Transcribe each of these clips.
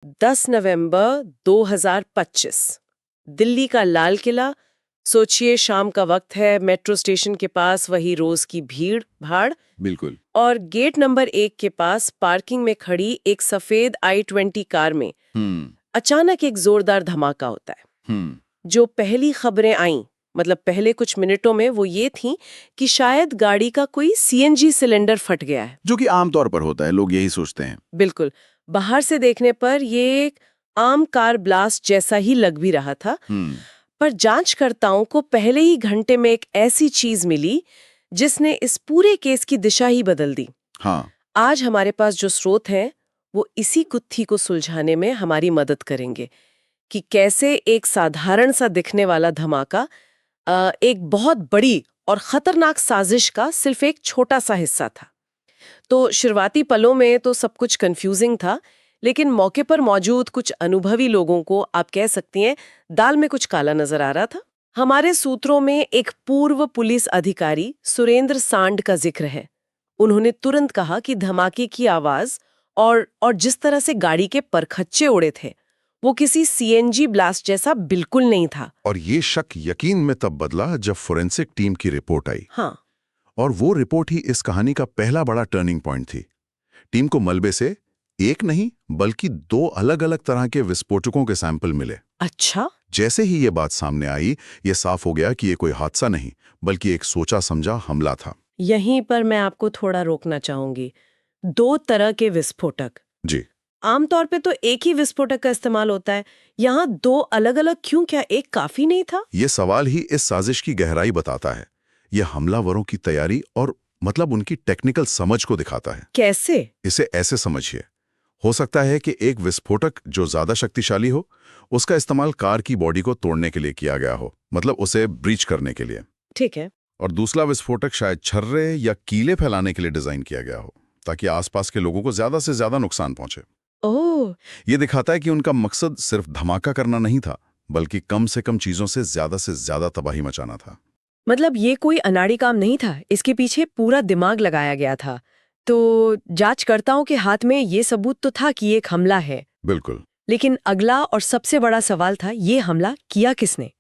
10 नवंबर 2025 दिल्ली का लाल किला। सोचिए, शाम का वक्त है, मेट्रो स्टेशन के पास वही रोज की भीड़ भाड़, बिल्कुल। और गेट नंबर 1 के पास पार्किंग में खड़ी एक सफेद i20 कार में अचानक एक जोरदार धमाका होता है। जो पहली खबरें आईं, मतलब पहले कुछ मिनटों में, वो ये थी कि शायद गाड़ी का कोई सीएनजी सिलेंडर फट गया है। जो कि आमतौर पर होता है, लोग यही सोचते हैं। बिल्कुल। बाहर से देखने पर ये एक आम कार ब्लास्ट जैसा ही लग भी रहा था। पर जांचकर्ताओं को पहले ही घंटे में एक ऐसी चीज मिली जिसने इस पूरे केस की दिशा ही बदल दी। हाँ। आज हमारे पास जो स्रोत हैं, वो इसी गुत्थी को सुलझाने में हमारी मदद करेंगे कि कैसे एक साधारण सा दिखने वाला धमाका एक बहुत बड़ी और खतरनाक साजिश का सिर्फ एक छोटा सा हिस्सा था। तो शुरुआती पलों में तो सब कुछ कंफ्यूजिंग था, लेकिन मौके पर मौजूद कुछ अनुभवी लोगों को आप कह सकती हैं दाल में कुछ काला नजर आ रहा था। हमारे सूत्रों में एक पूर्व पुलिस अधिकारी सुरेंद्र सांड का जिक्र है। उन्होंने तुरंत कहा कि धमाके की आवाज और जिस तरह से गाड़ी के परखच्चे उड़े थे, वो किसी सीएनजी ब्लास्ट जैसा बिल्कुल नहीं था। और ये शक यकीन में तब बदला जब फोरेंसिक टीम की रिपोर्ट आई। हाँ। और वो रिपोर्ट ही इस कहानी का पहला बड़ा टर्निंग पॉइंट थी। टीम को मलबे से एक नहीं बल्कि 2 अलग-अलग तरह के विस्फोटकों के सैंपल मिले। अच्छा। जैसे ही ये बात सामने आई, ये साफ हो गया कि ये कोई हादसा नहीं बल्कि एक सोचा समझा हमला था। यहीं पर मैं आपको थोड़ा रोकना चाहूंगी। 2 तरह के विस्फोटक। जी। आमतौर पे तो एक ही विस्फोटक का इस्तेमाल होता है, यहाँ 2 अलग-अलग क्यों? क्या एक काफी नहीं था? ये सवाल ही इस साजिश की गहराई बताता है। ये हमलावरों की तैयारी और मतलब उनकी टेक्निकल समझ को दिखाता है। कैसे? इसे ऐसे समझिए, हो सकता है कि एक विस्फोटक जो ज्यादा शक्तिशाली हो, उसका इस्तेमाल कार की बॉडी को तोड़ने के लिए किया गया हो, मतलब उसे ब्रीच करने के लिए। ठीक है। और दूसरा विस्फोटक शायद छर्रे या कीले फैलाने के लिए डिजाइन किया गया हो, ताकि आसपास के लोगों को ज्यादा से ज्यादा नुकसान पहुंचे। ओह। ये दिखाता है कि उनका मकसद सिर्फ धमाका करना नहीं था, बल्कि कम से कम चीजों से ज्यादा तबाही मचाना था। मतलब ये कोई अनाड़ी काम नहीं था, इसके पीछे पूरा दिमाग लगाया गया था। तो जांचकर्ताओं के हाथ में ये सबूत तो था कि एक हमला है। बिल्कुल। लेकिन अगला और सबसे बड़ा सवाल था, ये हमला किया किसने?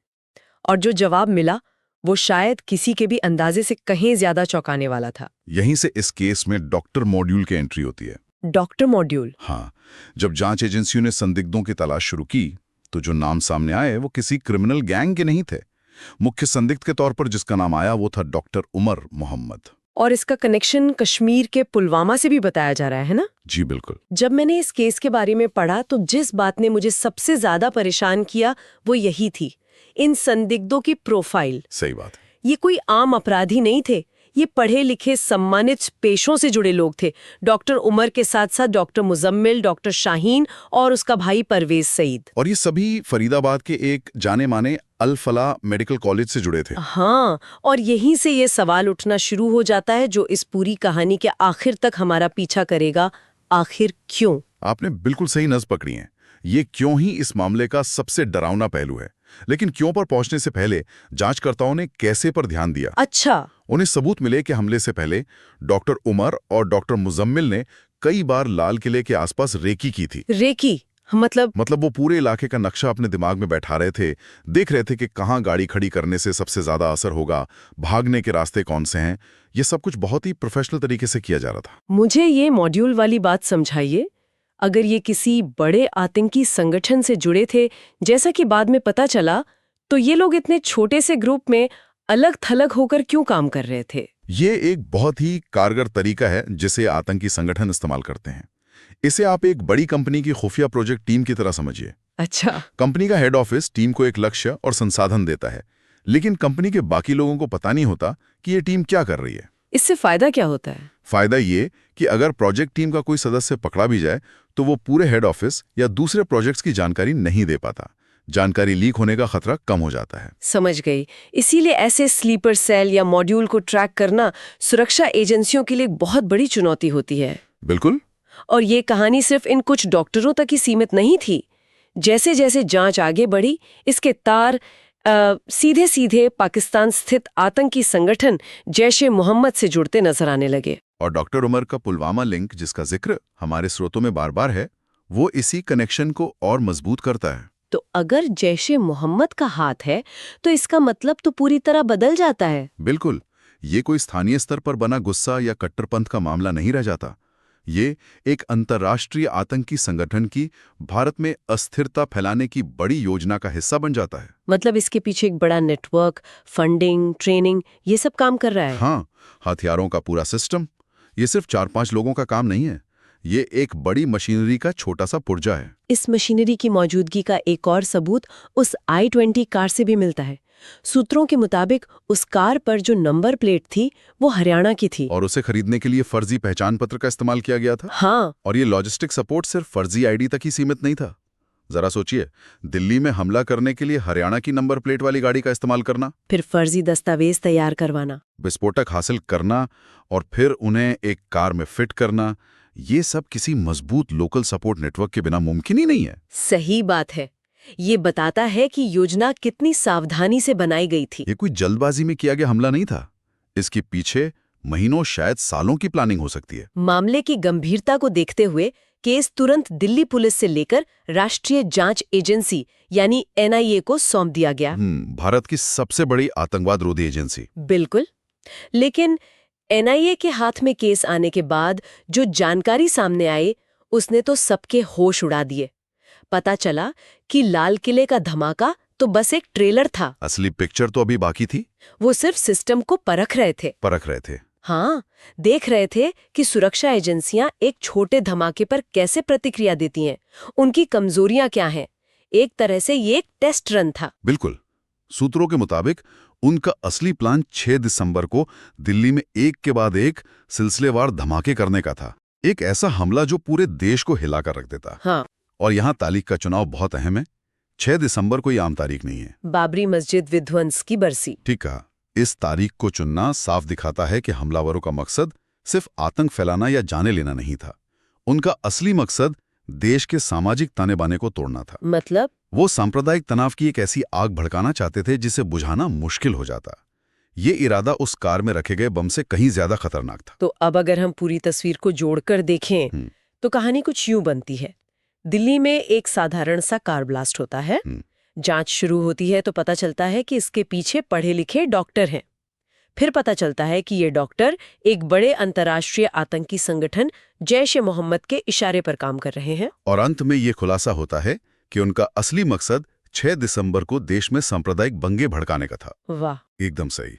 और जो जवाब मिला वो शायद किसी के भी अंदाजे से कहीं ज्यादा चौंकाने वाला था। यहीं से इस केस में डॉक्टर मॉड्यूल की एंट्री होती है। Doctor module? हाँ, जब जांच एजेंसियों ने संदिग्धों की तलाश शुरू की, तो जो नाम सामने आए वो किसी क्रिमिनल गैंग के नहीं थे। मुख्य संदिग्ध के तौर पर जिसका नाम आया वो था डॉक्टर उमर मोहम्मद। और इसका कनेक्शन कश्मीर के पुलवामा से भी बताया जा रहा है ना? जी बिल्कुल। जब मैंने इस केस के बारे में पढ़ा तो जिस बात ने मुझे सबसे ज्यादा परेशान किया वो यही थी, इन संदिग्धों की प्रोफाइल। सही बात है। ये कोई आम अपराधी नहीं थे, ये पढ़े लिखे सम्मानित पेशों से जुड़े लोग थे। डॉक्टर उमर के साथ साथ डॉक्टर मुजम्मिल, डॉक्टर शाहीन और उसका भाई परवेज सईद। और ये सभी फरीदाबाद के एक जाने माने अल फला मेडिकल कॉलेज से जुड़े थे। हाँ, और यहीं से ये सवाल उठना शुरू हो जाता है जो इस पूरी कहानी के आखिर तक हमारा पीछा करेगा। आखिर क्यों? आपने बिल्कुल सही नस पकड़ी है। ये क्यों ही इस मामले का सबसे डरावना पहलू है। लेकिन क्यों पर पहुंचने से पहले जांचकर्ताओं ने कैसे पर ध्यान दिया। अच्छा। उन्हें सबूत मिले कि हमले से पहले डॉक्टर उमर और डॉक्टर मुजम्मिल ने कई बार लाल किले के आसपास रेकी की थी। रेकी मतलब वो पूरे इलाके का नक्शा अपने दिमाग में बैठा रहे थे, देख रहे थे कि कहाँ गाड़ी खड़ी करने से सबसे ज्यादा असर होगा, भागने के रास्ते कौन से हैं। ये सब कुछ बहुत ही प्रोफेशनल तरीके से किया जा रहा था। मुझे ये मॉड्यूल वाली बात समझाइए। अगर ये किसी बड़े आतंकी संगठन से जुड़े थे, जैसा कि बाद में पता चला, तो ये लोग इतने छोटे से ग्रुप में अलग थलग होकर क्यों काम कर रहे थे? ये एक बहुत ही कारगर तरीका है जिसे आतंकी संगठन इस्तेमाल करते हैं। इसे आप एक बड़ी कंपनी की खुफिया प्रोजेक्ट टीम की तरह समझिए। अच्छा। कंपनी का हेड ऑफिस टीम को एक लक्ष्य और संसाधन देता है, लेकिन कंपनी के बाकी लोगों को पता नहीं होता कि ये टीम क्या कर रही है। इससे फायदा क्या होता है? फायदा ये कि अगर प्रोजेक्ट टीम का कोई सदस्य पकड़ा भी जाए तो वो पूरे हेड ऑफिस या दूसरे प्रोजेक्ट्स की जानकारी नहीं दे पाता। जानकारी लीक होने का खतरा कम हो जाता है। समझ गई। इसीलिए ऐसे स्लीपर सेल या मॉड्यूल को ट्रैक करना सुरक्षा एजेंसियों के लिए बहुत बड़ी चुनौती होती है। बिल्कुल। और ये कहानी सिर्फ इन कुछ डॉक्टरों तक ही सीमित नहीं थी। जैसे जैसे जांच आगे बढ़ी, इसके तार सीधे सीधे पाकिस्तान स्थित आतंकी संगठन जैश ए मोहम्मद से जुड़ते नजर आने लगे। और डॉक्टर उमर का पुलवामा लिंक, जिसका जिक्र हमारे स्रोतों में बार बार है, वो इसी कनेक्शन को और मजबूत करता है। तो अगर जैश ए मोहम्मद का हाथ है तो इसका मतलब तो पूरी तरह बदल जाता है। बिल्कुल, ये कोई स्थानीय स्तर पर बना गुस्सा या कट्टरपंथ का मामला नहीं रह जाता। ये एक अंतर्राष्ट्रीय आतंकी संगठन की भारत में अस्थिरता फैलाने की बड़ी योजना का हिस्सा बन जाता है। मतलब इसके पीछे एक बड़ा नेटवर्क, फंडिंग, ट्रेनिंग, ये सब काम कर रहा है। हाँ, हथियारों का पूरा सिस्टम। ये सिर्फ 4-5 लोगों का काम नहीं है, ये एक बड़ी मशीनरी का छोटा सा पुर्जा है। इस मशीनरी की मौजूदगी का एक और सबूत उस i-20 कार से भी मिलता है। सूत्रों के मुताबिक उस कार पर जो नंबर प्लेट थी वो हरियाणा की थी। और उसे खरीदने के लिए फर्जी पहचान पत्र का इस्तेमाल किया गया था। हाँ, और ये लॉजिस्टिक सपोर्ट सिर्फ फर्जी आईडी तक ही सीमित नहीं था। जरा सोचिए, दिल्ली में हमला करने के लिए हरियाणा की नंबर प्लेट वाली गाड़ी का इस्तेमाल करना, फिर फर्जी दस्तावेज तैयार करवाना, विस्फोटक हासिल करना और फिर उन्हें एक कार में फिट करना, ये सब किसी मजबूत लोकल सपोर्ट नेटवर्क के बिना मुमकिन ही नहीं है। सही बात है। ये बताता है कि योजना कितनी सावधानी से बनाई गई थी। ये कोई जल्दबाजी में किया गया हमला नहीं था। इसके पीछे महीनों, शायद सालों की प्लानिंग हो सकती है। मामले की गंभीरता को देखते हुए केस तुरंत दिल्ली पुलिस से लेकर राष्ट्रीय जांच एजेंसी यानी NIA को सौंप दिया गया। भारत की सबसे बड़ी आतंकवाद रोधी एजेंसी। बिल्कुल। लेकिन NIA के हाथ में केस आने के बाद जो जानकारी सामने आई उसने तो सबके होश उड़ा दिए। पता चला कि लाल किले का धमाका तो बस एक ट्रेलर था। असली पिक्चर तो अभी बाकी थी। वो सिर्फ सिस्टम को परख रहे थे। हाँ, देख रहे थे कि सुरक्षा एजेंसियां एक छोटे धमाके पर कैसे प्रतिक्रिया देती हैं, उनकी कमजोरियां क्या हैं। एक तरह से ये एक टेस्ट रन था। बिल्कुल। सूत्रों के मुताबिक उनका असली प्लान 6 दिसंबर को दिल्ली में एक के बाद एक सिलसिलेवार धमाके करने का था। एक ऐसा हमला जो पूरे देश को हिलाकर रख देता। हाँ। और यहाँ तारीख का चुनाव बहुत अहम है। 6 दिसंबर कोई आम तारीख नहीं है। बाबरी मस्जिद विध्वंस की बरसी। ठीक कहा। इस तारीख को चुनना साफ दिखाता है कि हमलावरों का मकसद सिर्फ आतंक फैलाना या जाने लेना नहीं था। उनका असली मकसद देश के सामाजिक ताने बाने को तोड़ना था। मतलब वो सांप्रदायिक तनाव की एक ऐसी आग भड़काना चाहते थे जिसे बुझाना मुश्किल हो जाता। ये इरादा उस कार में रखे गए बम से कहीं ज्यादा खतरनाक था। तो अब अगर हम पूरी तस्वीर को जोड़कर देखें तो कहानी कुछ यूं बनती है। दिल्ली में एक साधारण सा कार ब्लास्ट होता है। जांच शुरू होती है तो पता चलता है कि इसके पीछे पढ़े लिखे डॉक्टर हैं। फिर पता चलता है कि ये डॉक्टर एक बड़े अंतर्राष्ट्रीय आतंकी संगठन जैश ए मोहम्मद के इशारे पर काम कर रहे हैं। और अंत में ये खुलासा होता है कि उनका असली मकसद 6 दिसंबर को देश में सांप्रदायिक दंगे भड़काने का था। वाह, एकदम सही।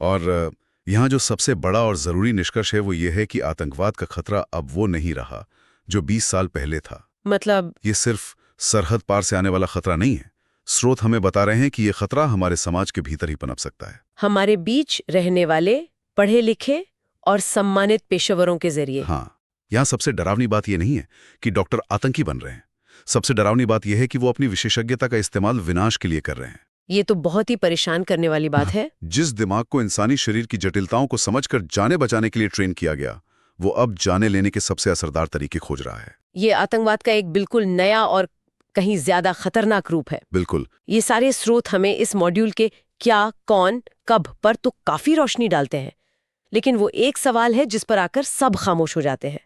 और यहाँ जो सबसे बड़ा और जरूरी निष्कर्ष है वो ये है कि आतंकवाद का खतरा अब वो नहीं रहा जो 20 साल पहले था। मतलब ये सिर्फ सरहद पार से आने वाला खतरा नहीं है। स्रोत हमें बता रहे हैं कि ये खतरा हमारे समाज के भीतर ही पनप सकता है। हमारे बीच रहने वाले पढ़े लिखे और सम्मानित पेशेवरों के जरिए। हाँ, यहाँ सबसे डरावनी बात ये नहीं है कि डॉक्टर आतंकी बन रहे हैं। सबसे डरावनी बात यह है कि वो अपनी विशेषज्ञता का इस्तेमाल विनाश के लिए कर रहे हैं। ये तो बहुत ही परेशान करने वाली बात है। जिस दिमाग को इंसानी शरीर की जटिलताओं को समझकर जाने बचाने के लिए ट्रेन किया गया, वो अब जाने लेने के सबसे असरदार तरीके खोज रहा है। ये आतंकवाद का एक बिल्कुल नया और कहीं ज्यादा खतरनाक रूप है। बिल्कुल। ये सारे स्रोत हमें इस मॉड्यूल के क्या, कौन, कब पर तो काफी रोशनी डालते हैं। लेकिन वो एक सवाल है जिस पर आकर सब खामोश हो जाते हैं।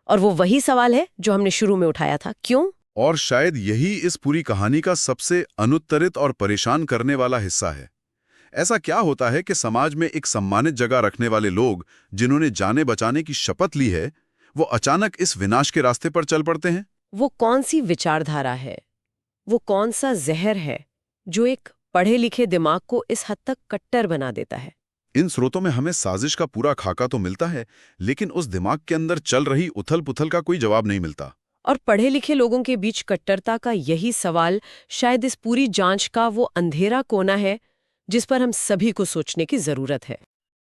और वो वही सवाल है जो हमने शुरू में उठाया था, क्यों? और शायद यही इस पूरी कहानी का सबसे अनुत्तरित और परेशान करने वाला हिस्सा है। ऐसा क्या होता है कि समाज में एक सम्मानित जगह रखने वाले लोग जिन्होंने जाने बचाने की शपथ ली है, वो अचानक इस विनाश के रास्ते पर चल पड़ते हैं? वो कौन सी विचारधारा है, वो कौन सा जहर है जो एक पढ़े लिखे दिमाग को इस हद तक कट्टर बना देता है? इन स्रोतों में हमें साजिश का पूरा खाका तो मिलता है, लेकिन उस दिमाग के अंदर चल रही उथल पुथल का कोई जवाब नहीं मिलता। और पढ़े लिखे लोगों के बीच कट्टरता का यही सवाल शायद इस पूरी जांच का वो अंधेरा कोना है जिस पर हम सभी को सोचने की जरूरत है।